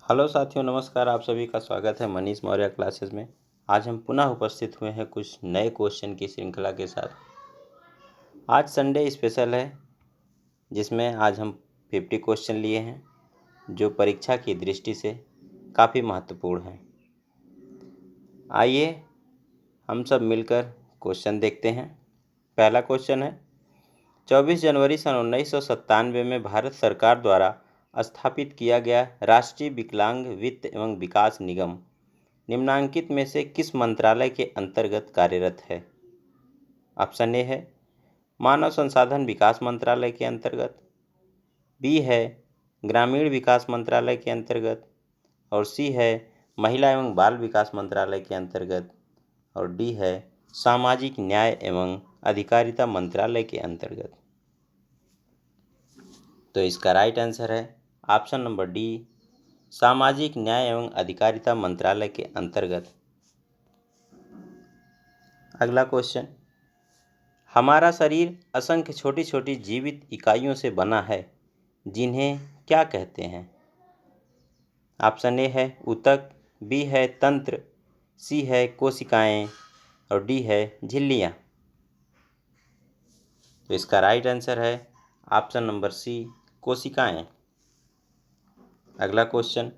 Hello साथियों, नमस्कार। आप सभी का स्वागत है मनीष मौर्य क्लासेस में। आज हम पुनः उपस्थित हुए हैं कुछ नए क्वेश्चन की श्रृंखला के साथ। आज संडे स्पेशल है, जिसमें आज हम 50 क्वेश्चन लिए हैं, जो परीक्षा की दृष्टि से काफ़ी महत्वपूर्ण हैं। आइए हम सब मिलकर क्वेश्चन देखते हैं। पहला क्वेश्चन है, 24 जनवरी सन 1997 में भारत सरकार द्वारा स्थापित किया गया राष्ट्रीय विकलांग वित्त एवं विकास निगम निम्नांकित में से किस मंत्रालय के अंतर्गत कार्यरत है? ऑप्शन ए है मानव संसाधन विकास मंत्रालय के अंतर्गत, बी है ग्रामीण विकास मंत्रालय के अंतर्गत, और सी है महिला एवं बाल विकास मंत्रालय के अंतर्गत, और डी है सामाजिक न्याय एवं अधिकारिता मंत्रालय के अंतर्गत। तो इसका राइट आंसर है ऑप्शन नंबर डी, सामाजिक न्याय एवं अधिकारिता मंत्रालय के अंतर्गत। अगला क्वेश्चन, हमारा शरीर असंख्य छोटी छोटी जीवित इकाइयों से बना है, जिन्हें क्या कहते हैं? ऑप्शन ए है ऊतक, बी है तंत्र, सी है कोशिकाएं, और डी है झिल्लियां। तो इसका राइट आंसर है ऑप्शन नंबर सी, कोशिकाएं। अगला क्वेश्चन,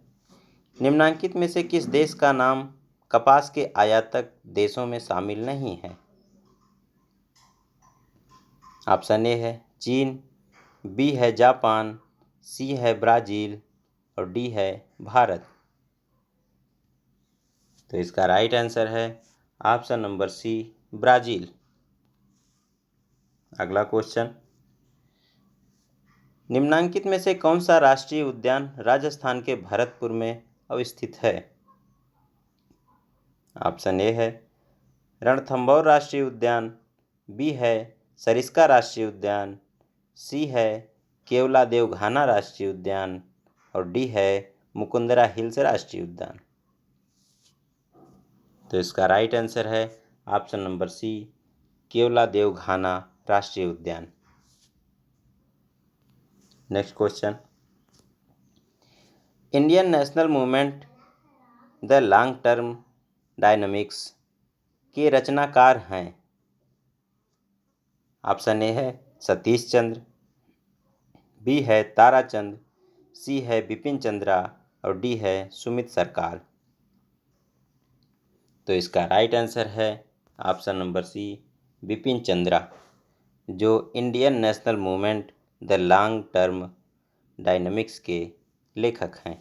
निम्नांकित में से किस देश का नाम कपास के आयातक देशों में शामिल नहीं है? ऑप्शन ए है चीन, बी है जापान, सी है ब्राज़ील, और डी है भारत। तो इसका राइट आंसर है ऑप्शन नंबर सी, ब्राज़ील। अगला क्वेश्चन, निम्नांकित में से कौन सा राष्ट्रीय उद्यान राजस्थान के भरतपुर में अवस्थित है? ऑप्शन ए है रणथंभौर राष्ट्रीय उद्यान, बी है सरिस्का राष्ट्रीय उद्यान, सी है केवलादेव घाना राष्ट्रीय उद्यान, और डी है मुकुंदरा हिल्स राष्ट्रीय उद्यान। तो इसका राइट आंसर है ऑप्शन नंबर सी, केवलादेव घाना राष्ट्रीय उद्यान। Next question, Indian national movement the long term dynamics के रचनाकार हैं? ऑप्शन ए है सतीश चंद्र, बी है ताराचंद, सी है बिपिन चंद्रा, और डी है सुमित सरकार। तो इसका राइट आंसर है option number C, Bipin Chandra, जो Indian national movement the long term dynamics के लेखक हैं।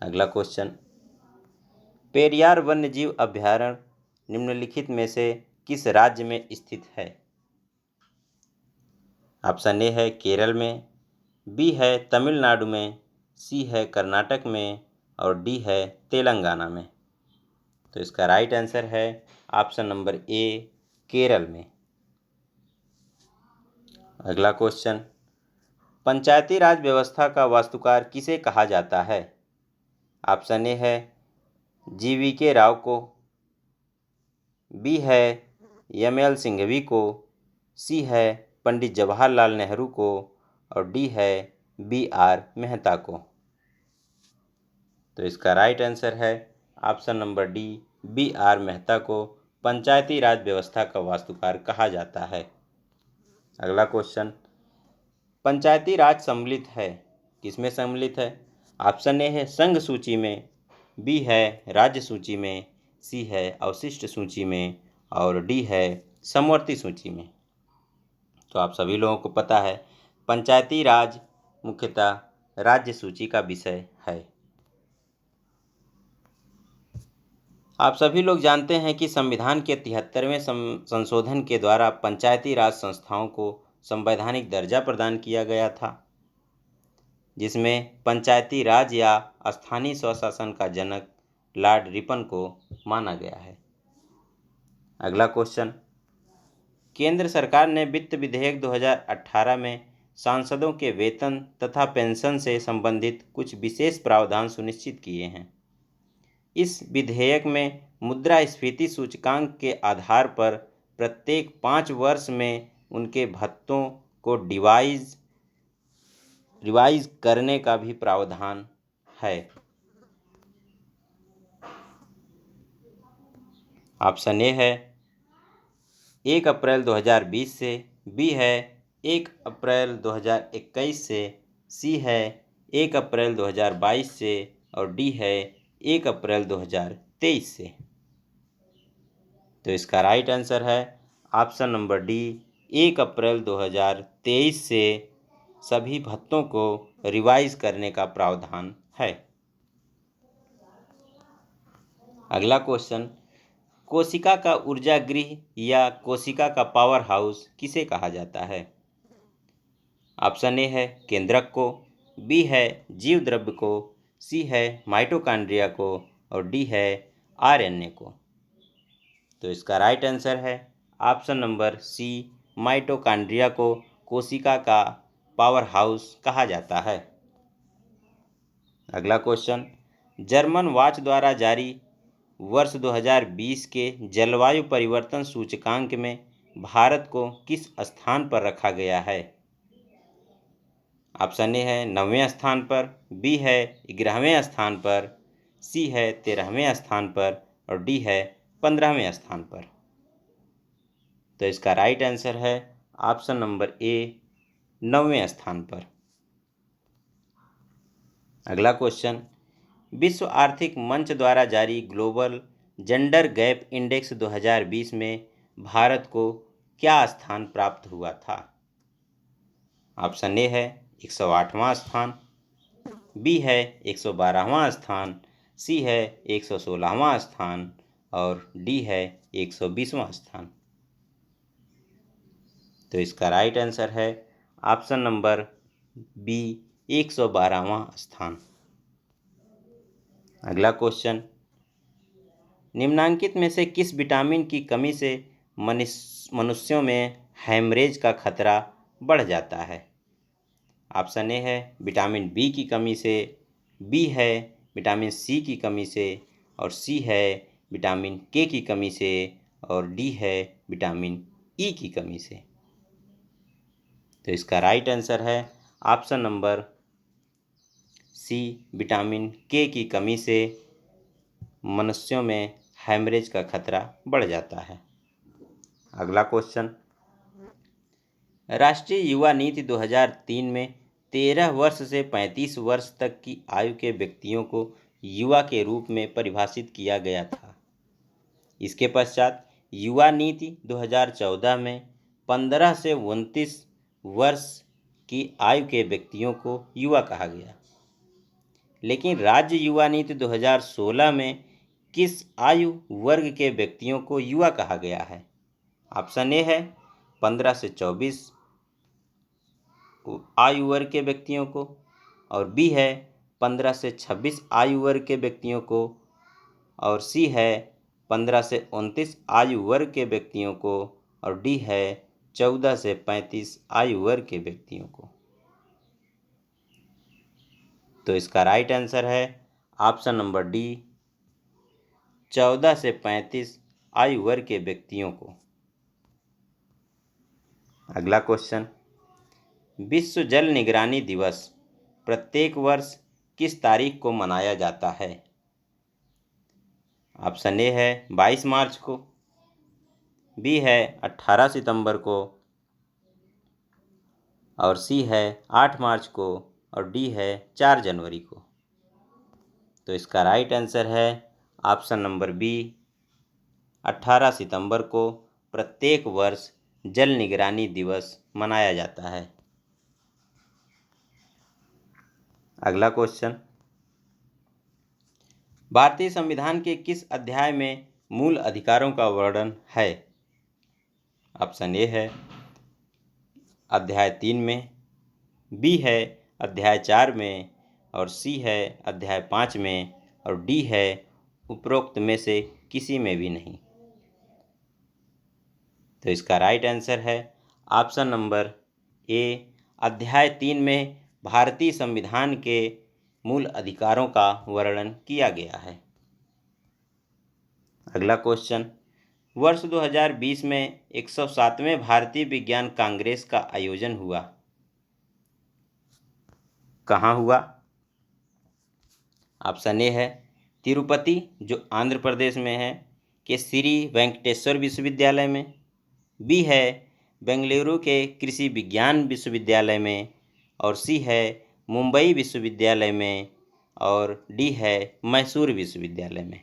अगला क्वेश्चन, पेरियार वन्यजीव अभयारण्य निम्नलिखित में से किस राज्य में स्थित है? ऑप्शन ए है केरल में, बी है तमिलनाडु में, सी है कर्नाटक में, और डी है तेलंगाना में। तो इसका राइट आंसर है ऑप्शन नंबर ए, केरल में। अगला क्वेश्चन, पंचायती राज व्यवस्था का वास्तुकार किसे कहा जाता है? ऑप्शन ए है GVK राव को, बी है ML सिंघवी को, सी है पंडित जवाहरलाल नेहरू को, और डी है BR मेहता को। तो इसका राइट आंसर है option number D, BR Mehta को पंचायती राज व्यवस्था का वास्तुकार कहा जाता है। अगला क्वेश्चन, पंचायती राज सम्मिलित है, किसमें सम्मिलित है? ऑप्शन ए है संघ सूची में, बी है राज्य सूची में, सी है अवशिष्ट सूची में, और डी है समवर्ती सूची में। तो आप सभी लोगों को पता है पंचायती राज मुख्यतः राज्य सूची का विषय है। आप सभी लोग जानते हैं कि संविधान के 73वें संशोधन के द्वारा पंचायती राज संस्थाओं को संवैधानिक दर्जा प्रदान किया गया था, जिसमें पंचायती राज या स्थानीय स्वशासन का जनक लॉर्ड रिपन को माना गया है। अगला क्वेश्चन, केंद्र सरकार ने वित्त विधेयक 2018 में सांसदों के वेतन तथा पेंशन से संबंधित कुछ विशेष प्रावधान सुनिश्चित किए हैं। इस विधेयक में मुद्रास्फीति सूचकांक के आधार पर प्रत्येक 5 वर्ष में उनके भत्तों को रिवाइज करने का भी प्रावधान है? ऑप्शन ए है 1 अप्रैल 2020 से, बी है 1 अप्रैल 2021 से, सी है 1 अप्रैल 2022 से और डी है 1 अप्रैल 2023 से। तो इसका राइट आंसर है ऑप्शन नंबर डी, 1 अप्रैल 2023 से सभी भत्तों को रिवाइज करने का प्रावधान है। अगला क्वेश्चन, कोशिका का ऊर्जा गृह या कोशिका का पावर हाउस किसे कहा जाता है? ऑप्शन ए है केंद्रक को, बी है जीव द्रव्य को, सी है माइटोकॉन्ड्रिया को और डी है आरएनए को। तो इसका राइट आंसर है ऑप्शन नंबर सी, माइटोकॉन्ड्रिया को कोशिका का पावर हाउस कहा जाता है। अगला क्वेश्चन, जर्मन वॉच द्वारा जारी वर्ष 2020 के जलवायु परिवर्तन सूचकांक में भारत को किस स्थान पर रखा गया है? ऑप्शन ए है 9वें स्थान पर, बी है 11वें स्थान पर, सी है 13वें स्थान पर और डी है 15वें स्थान पर। तो इसका राइट आंसर है ऑप्शन नंबर ए, 9वें स्थान पर। अगला क्वेश्चन, विश्व आर्थिक मंच द्वारा जारी ग्लोबल जेंडर गैप इंडेक्स 2020 में भारत को क्या स्थान प्राप्त हुआ था? ऑप्शन ए है 108वां स्थान, बी है 112वां स्थान, सी है 116वां स्थान और डी है 120वां स्थान। तो इसका राइट आंसर है ऑप्शन नंबर बी, 112वां स्थान। अगला क्वेश्चन, निम्नांकित में से किस विटामिन की कमी से मनुष्यों में हेमरेज का खतरा बढ़ जाता है? ऑप्शन ए है विटामिन बी की कमी से, बी है विटामिन सी की कमी से और सी है विटामिन के की कमी से और डी है विटामिन ई की कमी से। तो इसका राइट आंसर है ऑप्शन नंबर सी, विटामिन के की कमी से मनुष्यों में हेमरेज का खतरा बढ़ जाता है। अगला क्वेश्चन, राष्ट्रीय युवा नीति 2003 में 13 वर्ष से 35 वर्ष तक की आयु के व्यक्तियों को युवा के रूप में परिभाषित किया गया था। इसके पश्चात युवा नीति 2014 में 15 से 29 वर्ष की आयु के व्यक्तियों को युवा कहा गया। लेकिन राज्य युवा नीति 2016 में किस आयु वर्ग के व्यक्तियों को युवा कहा गया है? ऑप्शन ए है 15 से 24 आयु वर्ग के व्यक्तियों को और बी है 15 से 26 आयु वर्ग के व्यक्तियों को और सी है 15 से 29 आयु वर्ग के व्यक्तियों को और डी है 14 से 35 आयु वर्ग के व्यक्तियों को। तो इसका राइट आंसर है ऑप्शन नंबर डी, 14 से 35 आयु वर्ग के व्यक्तियों को। अगला क्वेश्चन, विश्व जल निगरानी दिवस प्रत्येक वर्ष किस तारीख को मनाया जाता है? ऑप्शन ए है 22 मार्च को, बी है 18 सितंबर को और सी है 8 मार्च को और डी है 4 जनवरी को। तो इसका राइट आंसर है ऑप्शन नंबर बी, 18 सितंबर को प्रत्येक वर्ष जल निगरानी दिवस मनाया जाता है। अगला क्वेश्चन, भारतीय संविधान के किस अध्याय में मूल अधिकारों का वर्णन है? ऑप्शन ए है अध्याय 3 में, बी है अध्याय 4 में और सी है अध्याय 5 में और डी है उपरोक्त में से किसी में भी नहीं। तो इसका राइट आंसर है ऑप्शन नंबर ए, अध्याय 3 में भारतीय संविधान के मूल अधिकारों का वर्णन किया गया है। अगला क्वेश्चन, वर्ष 2020 में 107वें भारतीय विज्ञान कांग्रेस का आयोजन हुआ। कहाँ हुआ? ऑप्शन ए है तिरुपति जो आंध्र प्रदेश में है के श्री वेंकटेश्वर विश्वविद्यालय में, बी है बेंगलुरु के कृषि विज्ञान विश्वविद्यालय में, और सी है मुंबई विश्वविद्यालय में, और डी है मैसूर विश्वविद्यालय में।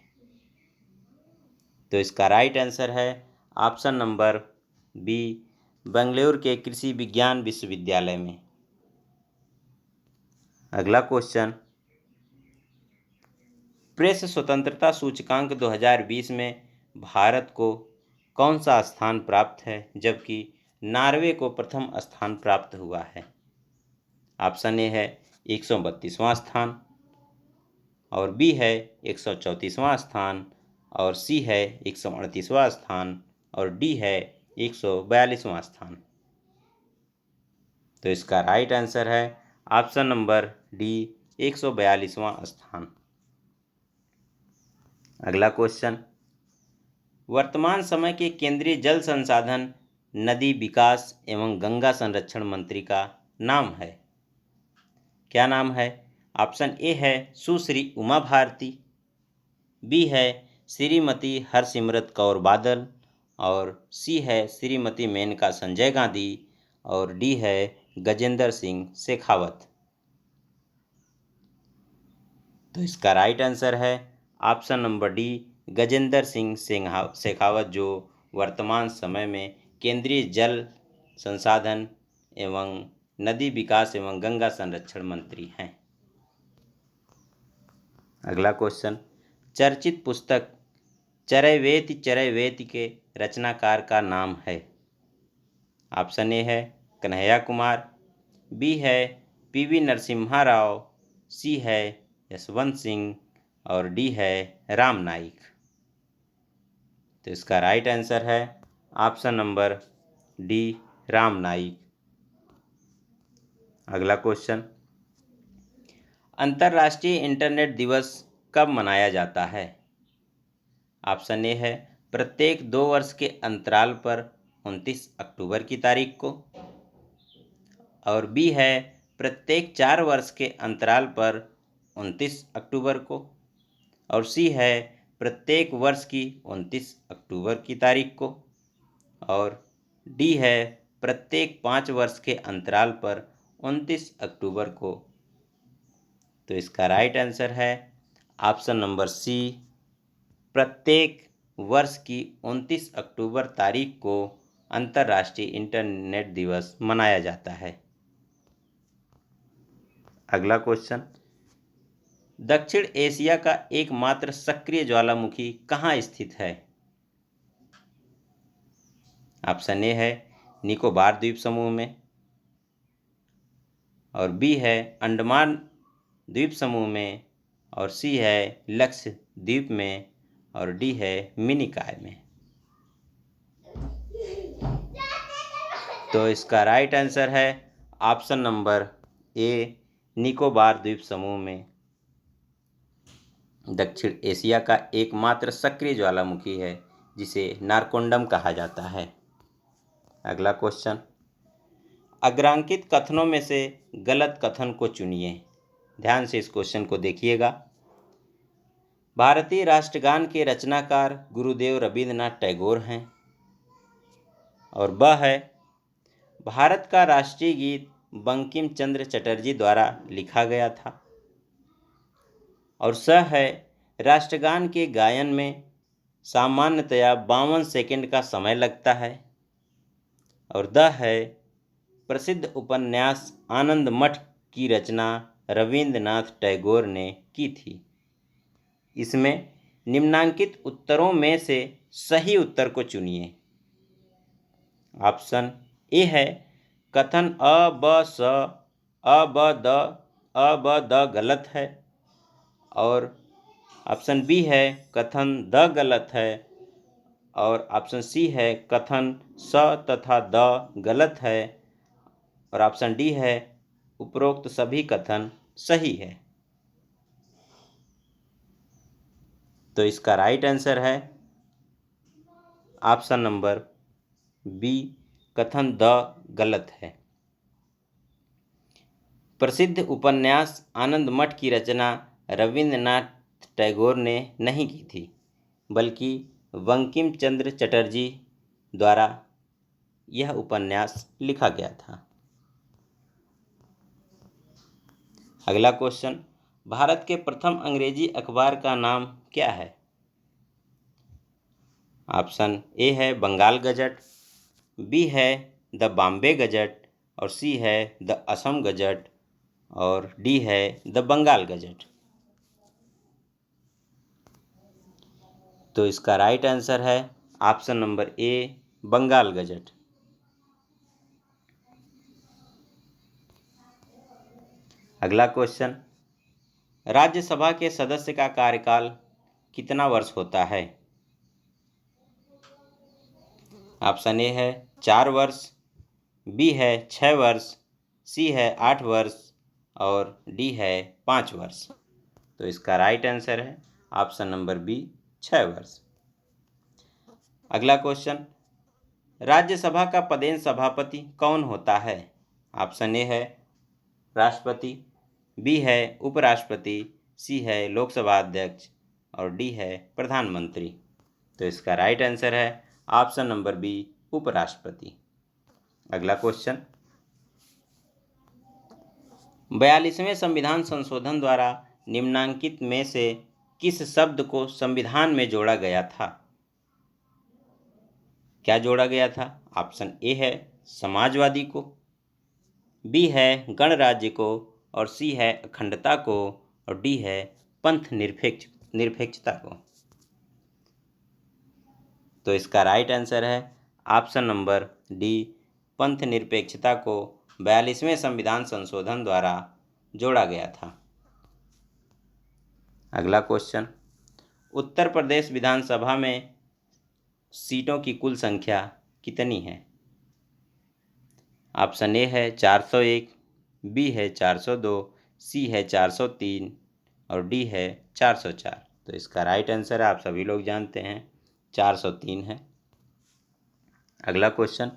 तो इसका राइट आंसर है ऑप्शन नंबर बी, बेंगलुरु के कृषि विज्ञान विश्वविद्यालय में। अगला क्वेश्चन, प्रेस स्वतंत्रता सूचकांक 2020 में भारत को कौन सा स्थान प्राप्त है जबकि नॉर्वे को प्रथम स्थान प्राप्त हुआ है? ऑप्शन ए है 132वां स्थान, और बी है 134वां स्थान, और सी है 138वां स्थान, और डी है 142वां स्थान। तो इसका राइट आंसर है ऑप्शन नंबर डी, 142वां स्थान। अगला क्वेश्चन, वर्तमान समय के केंद्रीय जल संसाधन, नदी विकास एवं गंगा संरक्षण मंत्री का नाम है? क्या नाम है? ऑप्शन ए है सुश्री उमा भारती, बी है श्रीमती हरसिमरत कौर बादल, और सी है श्रीमती मेनका संजय गांधी, और डी है गजेंद्र सिंह शेखावत। तो इसका राइट आंसर है option number D, Gajendra Singh Shekhawat, जो वर्तमान समय में केंद्रीय जल संसाधन एवं नदी विकास एवं गंगा संरक्षण मंत्री हैं। अगला क्वेश्चन, चर्चित पुस्तक चरैवेति चरैवेति के रचनाकार का नाम है? ऑप्शन ए है कन्हैया कुमार, बी है पीवी नरसिम्हा राव, सी है यशवंत सिंह, और डी है राम नाईक। तो इसका राइट आंसर है option number D, Ram Naik. अगला क्वेश्चन, अंतर्राष्ट्रीय इंटरनेट दिवस कब मनाया जाता है? ऑप्शन ए है प्रत्येक 2 वर्ष के अंतराल पर 29 अक्टूबर की तारीख को, और बी है प्रत्येक 4 वर्ष के अंतराल पर 29 अक्टूबर को, और सी है प्रत्येक वर्ष की 29 अक्टूबर की तारीख को, और डी है प्रत्येक 5 वर्ष के अंतराल पर 29 अक्टूबर को। तो इसका राइट आंसर है ऑप्शन नंबर सी, प्रत्येक वर्ष की 29 अक्टूबर तारीख को अंतर्राष्ट्रीय इंटरनेट दिवस मनाया जाता है। अगला क्वेश्चन, दक्षिण एशिया का एकमात्र सक्रिय ज्वालामुखी कहाँ स्थित है? ऑप्शन ए है निकोबार द्वीप समूह में, और बी है अंडमान द्वीप समूह में, और सी है लक्षद्वीप में, और डी है मिनिकॉय में। तो इसका राइट आंसर है ऑप्शन नंबर ए, निकोबार द्वीप समूह में दक्षिण एशिया का एकमात्र सक्रिय ज्वालामुखी है जिसे नारकोंडम कहा जाता है। अगला क्वेश्चन, अग्रांकित कथनों में से गलत कथन को चुनिए। ध्यान से इस क्वेश्चन को देखिएगा। भारतीय राष्ट्रगान के रचनाकार गुरुदेव रविंद्रनाथ टैगोर हैं, और ब है भारत का राष्ट्रीय गीत बंकिम चंद्र चटर्जी द्वारा लिखा गया था, और स है राष्ट्रगान के गायन में सामान्यतया 52 सेकंड का समय लगता है, और द है प्रसिद्ध उपन्यास आनंद मठ की रचना रविंद्रनाथ टैगोर ने की थी। इसमें निम्नांकित उत्तरों में से सही उत्तर को चुनिए। ऑप्शन ए है कथन अ ब स अ ब द गलत है, और ऑप्शन बी है कथन द गलत है, और ऑप्शन सी है कथन स तथा द गलत है, और ऑप्शन डी है उपरोक्त सभी कथन सही है। तो इसका राइट आंसर है ऑप्शन नंबर बी, कथन द गलत है। प्रसिद्ध उपन्यास आनंद मठ की रचना रविंद्रनाथ टैगोर ने नहीं की थी, बल्कि बंकिम चंद्र चटर्जी द्वारा यह उपन्यास लिखा गया था। अगला क्वेश्चन, भारत के प्रथम अंग्रेजी अखबार का नाम क्या है? ऑप्शन ए है बंगाल गजट, बी है द बॉम्बे गजट, और सी है द असम गजट, और डी है द बंगाल गजट। तो इसका राइट आंसर है option number A, Bengal gazette. अगला क्वेश्चन, राज्यसभा के सदस्य का कार्यकाल कितना वर्ष होता है? ऑप्शन ए है 4 वर्ष, बी है 6 वर्ष, सी है 8 वर्ष, और डी है 5 वर्ष। तो इसका राइट आंसर है ऑप्शन नंबर बी, 6 वर्ष। अगला क्वेश्चन, राज्यसभा का पदेन सभापति कौन होता है? ऑप्शन ए है राष्ट्रपति, बी है उपराष्ट्रपति, सी है लोकसभा अध्यक्ष, और डी है प्रधानमंत्री। तो इसका राइट आंसर है ऑप्शन नंबर बी, उपराष्ट्रपति। अगला क्वेश्चन, 42वें संविधान संशोधन द्वारा निम्नांकित में से किस शब्द को संविधान में जोड़ा गया था? क्या जोड़ा गया था? ऑप्शन ए है समाजवादी को, बी है गणराज्य को, और सी है अखंडता को, और डी है पंथ निरपेक्षता को। तो इसका राइट आंसर है ऑप्शन नंबर डी, पंथ निरपेक्षता को 42वें संविधान संशोधन द्वारा जोड़ा गया था। अगला क्वेश्चन, उत्तर प्रदेश विधानसभा में सीटों की कुल संख्या कितनी है? ऑप्शन ए है 401, बी है 402, सी है 403, और डी है 404। तो इसका राइट आंसर आप सभी लोग जानते हैं 403 है। अगला क्वेश्चन,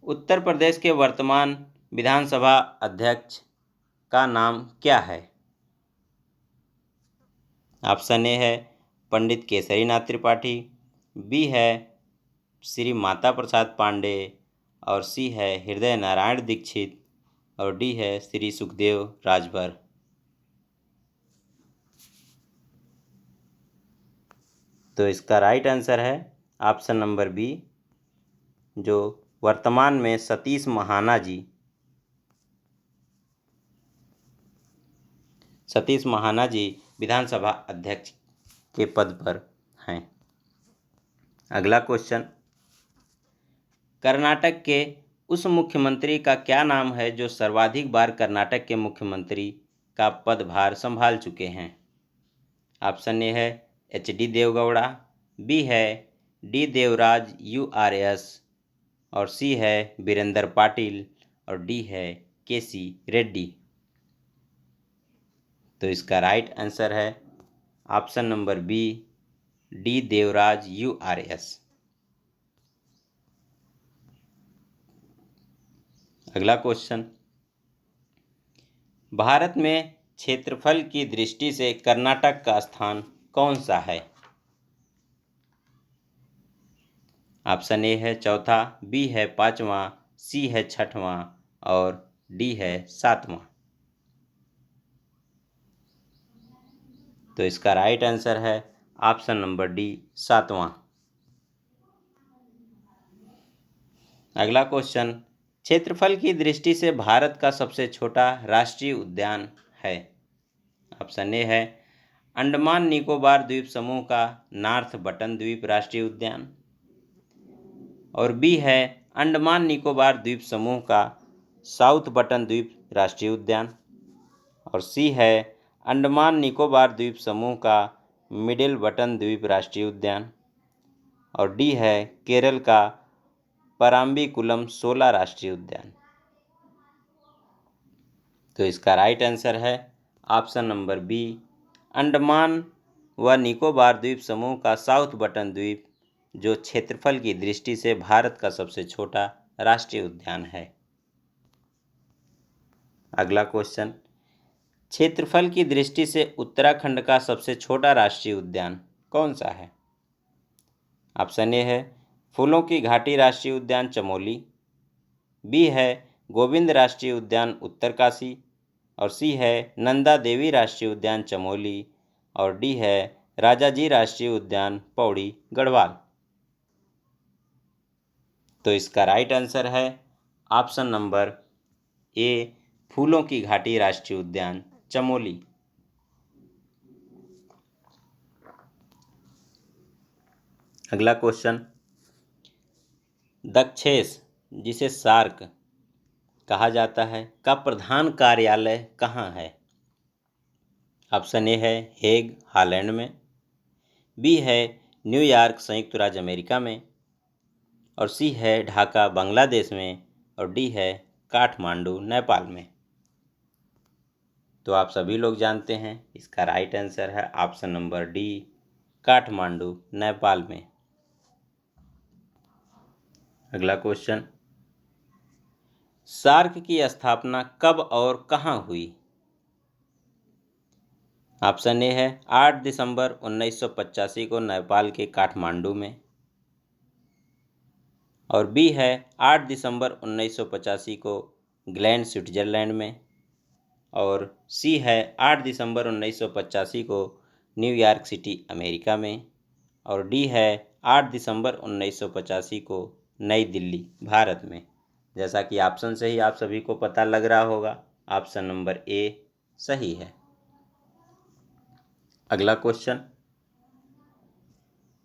उत्तर प्रदेश के वर्तमान विधानसभा अध्यक्ष का नाम क्या है? ऑप्शन ए है पंडित केसरीनाथ त्रिपाठी, बी है श्री माता प्रसाद पांडे, और सी है हृदय नारायण दीक्षित, और डी है श्री सुखदेव राजभर। तो इसका राइट आंसर है ऑप्शन नंबर बी, जो वर्तमान में सतीश महाना जी विधानसभा अध्यक्ष के पद पर हैं। अगला क्वेश्चन, कर्नाटक के उस मुख्यमंत्री का क्या नाम है जो सर्वाधिक बार कर्नाटक के मुख्यमंत्री का पदभार संभाल चुके हैं? ऑप्शन ए है एच.डी. देवगौड़ा, बी है डी देवराज URS, और सी है बीरेंद्र पाटिल, और डी है के.सी. रेड्डी। तो इसका राइट आंसर है option number B, D Devaraj URS। अगला क्वेश्चन, भारत में क्षेत्रफल की दृष्टि से कर्नाटक का स्थान कौन सा है? ऑप्शन ए है चौथा, बी है 5वां, सी है 6वां, और डी है 7वां। तो इसका राइट आंसर है ऑप्शन नंबर डी, 7वां। अगला क्वेश्चन, क्षेत्रफल की दृष्टि से भारत का सबसे छोटा राष्ट्रीय उद्यान है? ऑप्शन ए है अंडमान निकोबार द्वीप समूह का नॉर्थ बटन द्वीप राष्ट्रीय उद्यान, और बी है अंडमान निकोबार द्वीप समूह का साउथ बटन द्वीप राष्ट्रीय उद्यान, और सी है अंडमान निकोबार द्वीप समूह का मिडिल बटन द्वीप राष्ट्रीय उद्यान, और डी है केरल का पराम्बीकुलम शोला राष्ट्रीय उद्यान। तो इसका राइट आंसर है ऑप्शन नंबर बी, अंडमान व निकोबार द्वीप समूह का साउथ बटन द्वीप, जो क्षेत्रफल की दृष्टि से भारत का सबसे छोटा राष्ट्रीय उद्यान है। अगला क्वेश्चन, क्षेत्रफल की दृष्टि से उत्तराखंड का सबसे छोटा राष्ट्रीय उद्यान कौन सा है? ऑप्शन ए है फूलों की घाटी राष्ट्रीय उद्यान चमोली, बी है गोविंद राष्ट्रीय उद्यान उत्तरकाशी, और सी है नंदा देवी राष्ट्रीय उद्यान चमोली, और डी है राजाजी राष्ट्रीय उद्यान पौड़ी गढ़वाल। तो इसका राइट आंसर है ऑप्शन नंबर ए फूलों की घाटी राष्ट्रीय उद्यान चमोली। अगला क्वेश्चन, दक्षेस जिसे सार्क कहा जाता है का प्रधान कार्यालय कहाँ है? ऑप्शन ए है हेग हॉलैंड में, बी है न्यूयॉर्क संयुक्त राज्य अमेरिका में, और सी है ढाका बांग्लादेश में, और डी है काठमांडू नेपाल में। तो आप सभी लोग जानते हैं इसका राइट आंसर है option number D Kathmandu Nepal में। अगला क्वेश्चन, सार्क की स्थापना कब और कहाँ हुई? ऑप्शन ए है 8 दिसंबर 1985 को नेपाल के काठमांडू में, और बी है 8 दिसंबर 1985 को ग्लैंड स्विट्जरलैंड में, और सी है 8 दिसंबर 1985 को न्यूयॉर्क सिटी अमेरिका में, और डी है 8 दिसंबर 1985 को नई दिल्ली भारत में। जैसा कि ऑप्शन से ही आप सभी को पता लग रहा होगा, ऑप्शन नंबर ए सही है। अगला क्वेश्चन,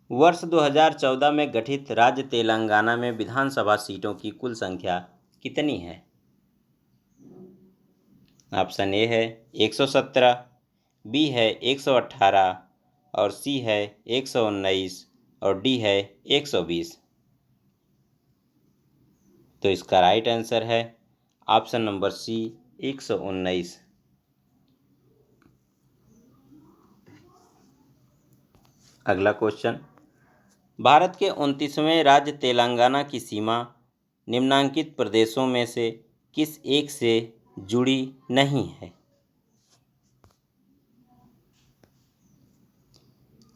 वर्ष 2014 में गठित राज्य तेलंगाना में विधानसभा सीटों की कुल संख्या कितनी है? ऑप्शन ए है 117, बी है 118, और सी है 119, और डी है 120। तो इसका राइट आंसर है ऑप्शन नंबर सी 119। अगला क्वेश्चन, भारत के 29वें राज्य तेलंगाना की सीमा निम्नांकित प्रदेशों में से किस एक से जुड़ी नहीं है?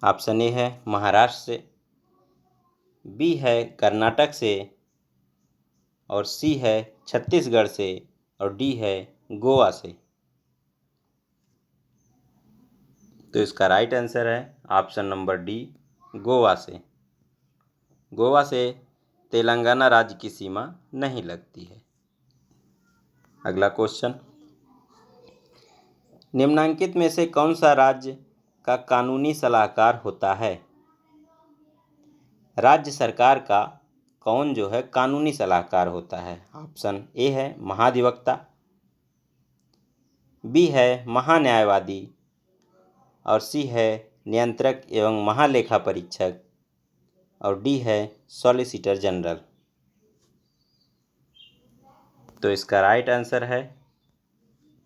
ऑप्शन ए है महाराष्ट्र से, बी है कर्नाटक से, और सी है छत्तीसगढ़ से, और डी है गोवा से। तो इसका राइट आंसर है ऑप्शन नंबर डी गोवा से। गोवा से तेलंगाना राज्य की सीमा नहीं लगती है। अगला क्वेश्चन, निम्नांकित में से कौन सा राज्य का कानूनी सलाहकार होता है? राज्य सरकार का कौन जो है कानूनी सलाहकार होता है? ऑप्शन ए है महाधिवक्ता, बी है महान्यायवादी, और सी है नियंत्रक एवं महालेखा परीक्षक, और डी है सॉलिसिटर जनरल। तो इसका राइट आंसर है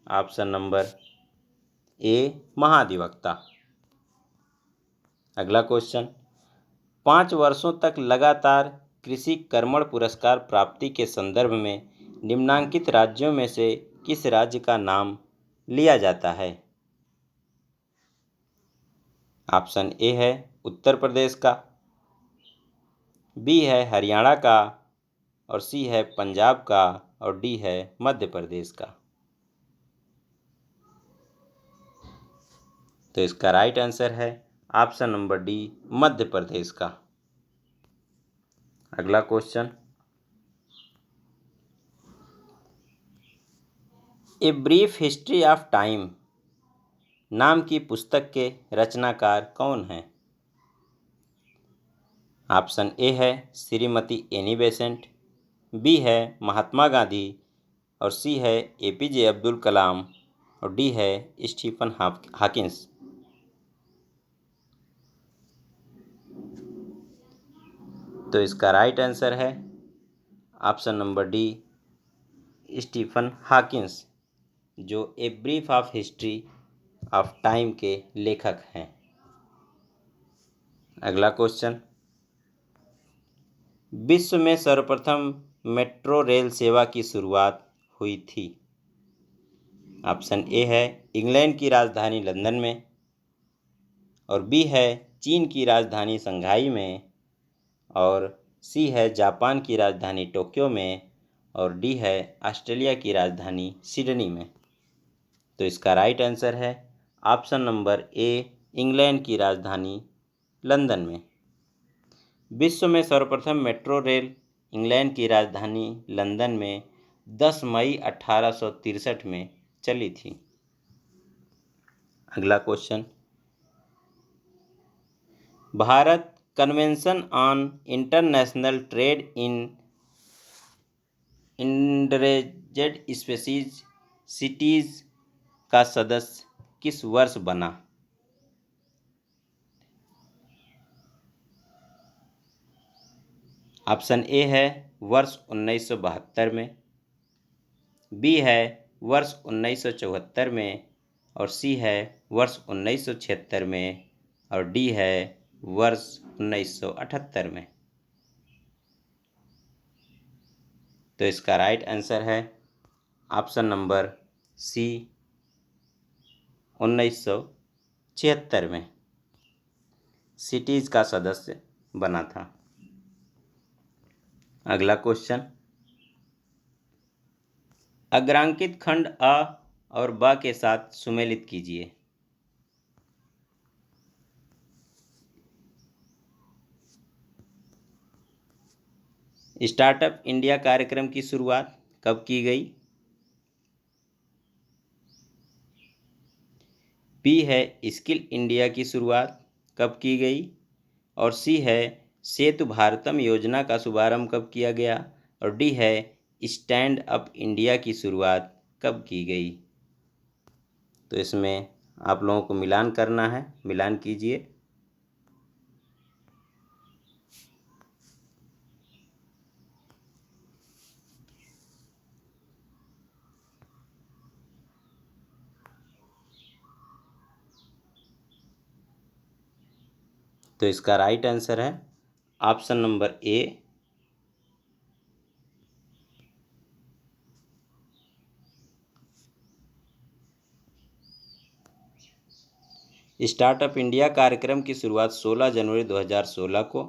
ऑप्शन नंबर ए महाधिवक्ता। अगला क्वेश्चन, 5 वर्षों तक लगातार कृषि कर्मण पुरस्कार प्राप्ति के संदर्भ में निम्नांकित राज्यों में से किस राज्य का नाम लिया जाता है? ऑप्शन ए है उत्तर प्रदेश का, बी है हरियाणा का, और सी है पंजाब का, और डी है मध्य प्रदेश का। तो इसका राइट आंसर है option number D Madhya Pradesh का। अगला question, a brief history of time नाम की पुस्तक के रचनाकार कौन हैं? ऑप्शन ए है श्रीमती एनी बेसेंट, बी है महात्मा गांधी, और सी है एपीजे अब्दुल कलाम, और डी है स्टीफन हॉकिंस। तो इसका राइट आंसर है option number D Stephen Hawkins, जो a brief of history of time के लेखक हैं। अगला क्वेश्चन, विश्व में सर्वप्रथम मेट्रो रेल सेवा की शुरुआत हुई थी? ऑप्शन ए है इंग्लैंड की राजधानी लंदन में, और बी है चीन की राजधानी शंघाई में, और सी है जापान की राजधानी टोक्यो में, और डी है ऑस्ट्रेलिया की राजधानी सिडनी में। तो इसका राइट आंसर है ऑप्शन नंबर ए, इंग्लैंड की राजधानी लंदन में। विश्व में सर्वप्रथम मेट्रो रेल इंग्लैंड की राजधानी लंदन में 10 मई 1863 में चली थी। अगला question, Bharat convention on international trade in endangered species CITES का सदस्य किस वर्ष बना? ऑप्शन ए है वर्ष 1972 में, बी है वर्ष 1974 में, और सी है वर्ष 1976 में, और डी है वर्ष 1978 में। तो इसका राइट आंसर है ऑप्शन नंबर सी, 1976 में सिटीज का सदस्य बना था। अगला क्वेश्चन, अग्रांकित खंड अ और ब के साथ सुमेलित कीजिए। स्टार्टअप इंडिया कार्यक्रम की शुरुआत कब की गई? बी है स्किल इंडिया की शुरुआत कब की गई, और सी है सेतु भारतम योजना का शुभारंभ कब किया गया, और डी है स्टैंड अप इंडिया की शुरुआत कब की गई। तो इसमें आप लोगों को मिलान करना है, मिलान कीजिए। तो इसका राइट आंसर है ऑप्शन नंबर ए, स्टार्टअप इंडिया कार्यक्रम की शुरुआत 16 जनवरी 2016 को,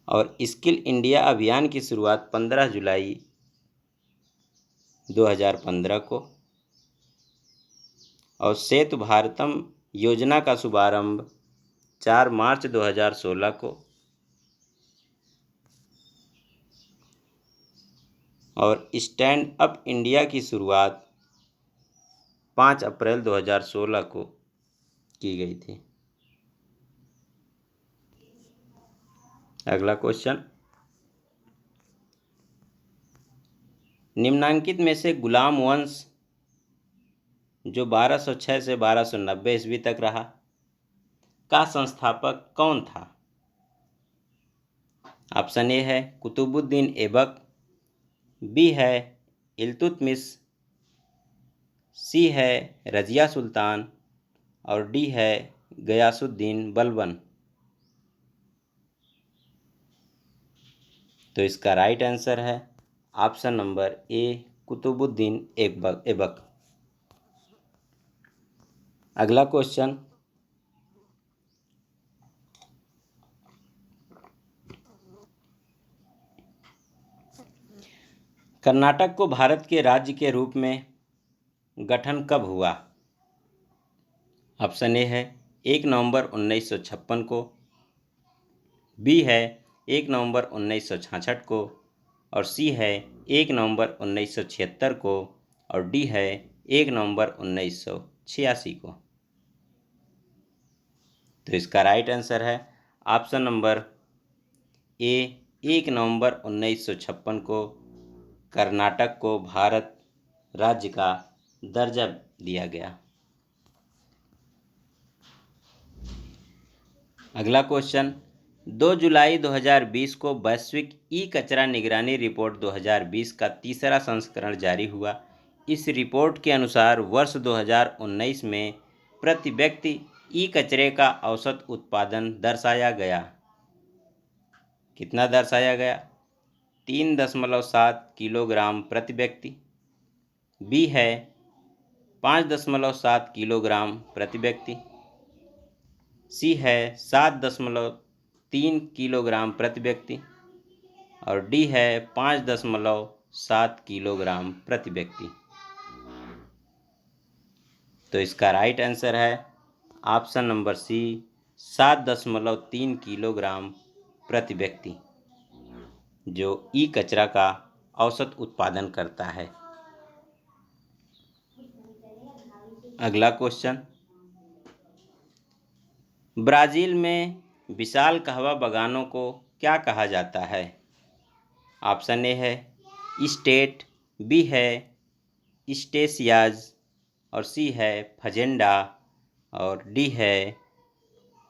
और स्किल इंडिया अभियान की शुरुआत 15 जुलाई 2015 को, और सेतु भारतम योजना का शुभारंभ 4 मार्च 2016 को, और स्टैंड अप इंडिया की शुरुआत 5 अप्रैल 2016 को की गई थी। अगला क्वेश्चन, निम्नांकित में से गुलाम वंश जो 1206 से 1290 ईस्वी तक रहा का संस्थापक कौन था? ऑप्शन ए है कुतुबुद्दीन ऐबक, बी है इल्तुतमिश, सी है रजिया सुल्तान, और डी है गयासुद्दीन बलबन। तो इसका राइट आंसर है option number A, Qutbuddin Aibak. अगला क्वेश्चन, कर्नाटक को भारत के राज्य के रूप में गठन कब हुआ? ऑप्शन ए है 1 नवंबर 1956 को, बी है 1 नवंबर 1966 को, और सी है 1 नवंबर 1976 को, और डी है 1 नवंबर 1986 को। तो इसका राइट आंसर है ऑप्शन नंबर ए, 1 नवंबर 1956 को कर्नाटक को भारत राज्य का दर्जा दिया गया। अगला क्वेश्चन, 2 जुलाई 2020 को वैश्विक ई कचरा निगरानी रिपोर्ट 2020 का तीसरा संस्करण जारी हुआ। इस रिपोर्ट के अनुसार वर्ष 2019 में प्रति व्यक्ति ई कचरे का औसत उत्पादन दर्शाया गया। कितना दर्शाया गया? 3.7 किलोग्राम प्रति व्यक्ति। बी है 5.7 किलोग्राम प्रति व्यक्ति, सी है 7.3 किलोग्राम प्रति व्यक्ति और डी है 5.7 किलोग्राम प्रति व्यक्ति। तो इसका राइट आंसर है ऑप्शन नंबर सी 7.3 किलोग्राम प्रति व्यक्ति, जो ई कचरा का औसत उत्पादन करता है। अगला क्वेश्चन, ब्राज़ील में विशाल कहवा बागानों को क्या कहा जाता है? ऑप्शन ए है स्टेट, बी है स्टेसियाज और सी है फजेंडा और डी है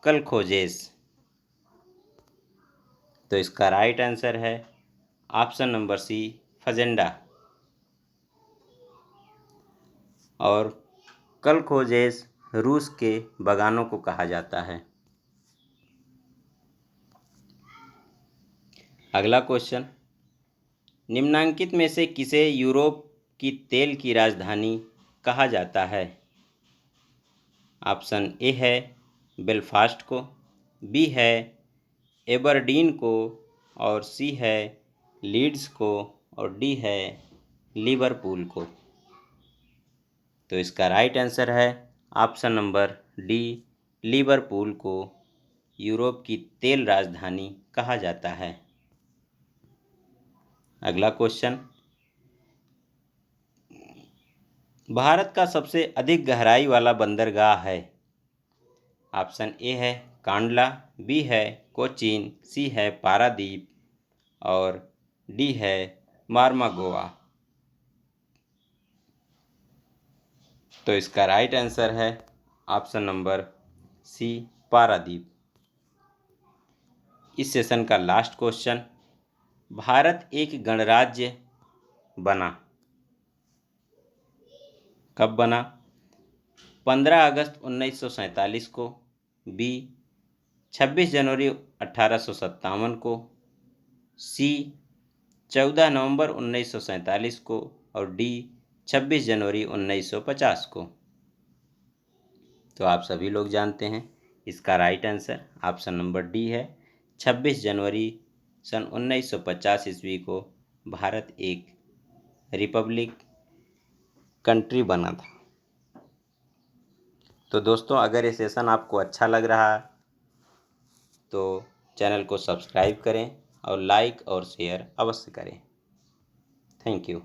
कलखोजेस। तो इसका राइट आंसर है ऑप्शन नंबर सी फजेंडा और कलखोजेस रूस के बागानों को कहा जाता है। अगला क्वेश्चन, निम्नांकित में से किसे यूरोप की तेल की राजधानी कहा जाता है? ऑप्शन ए है बेलफास्ट को, बी है एबरडीन को और सी है लीड्स को और डी है लिवरपूल को। तो इसका राइट आंसर है ऑप्शन नंबर डी, लिवरपूल को यूरोप की तेल राजधानी कहा जाता है। अगला क्वेश्चन, भारत का सबसे अधिक गहराई वाला बंदरगाह है? ऑप्शन ए है कांडला, बी है कोचीन, सी है पारादीप और डी है मार्मागोआ। तो इसका राइट आंसर है ऑप्शन नंबर सी पारादीप। इस सेशन का लास्ट क्वेश्चन, भारत एक गणराज्य बना कब बना? 15 अगस्त 1947 को, बी 26 जनवरी 1857 को, सी 14 नवंबर 1947 को और डी 26 जनवरी 1950 को। तो आप सभी लोग जानते हैं इसका right answer option number D है 26 जनवरी सन 1950 ईस्वी को भारत एक रिपब्लिक कंट्री बना था। तो दोस्तों, अगर ये सेशन आपको अच्छा लग रहा तो चैनल को सब्सक्राइब करें और लाइक और शेयर अवश्य करें। Thank you.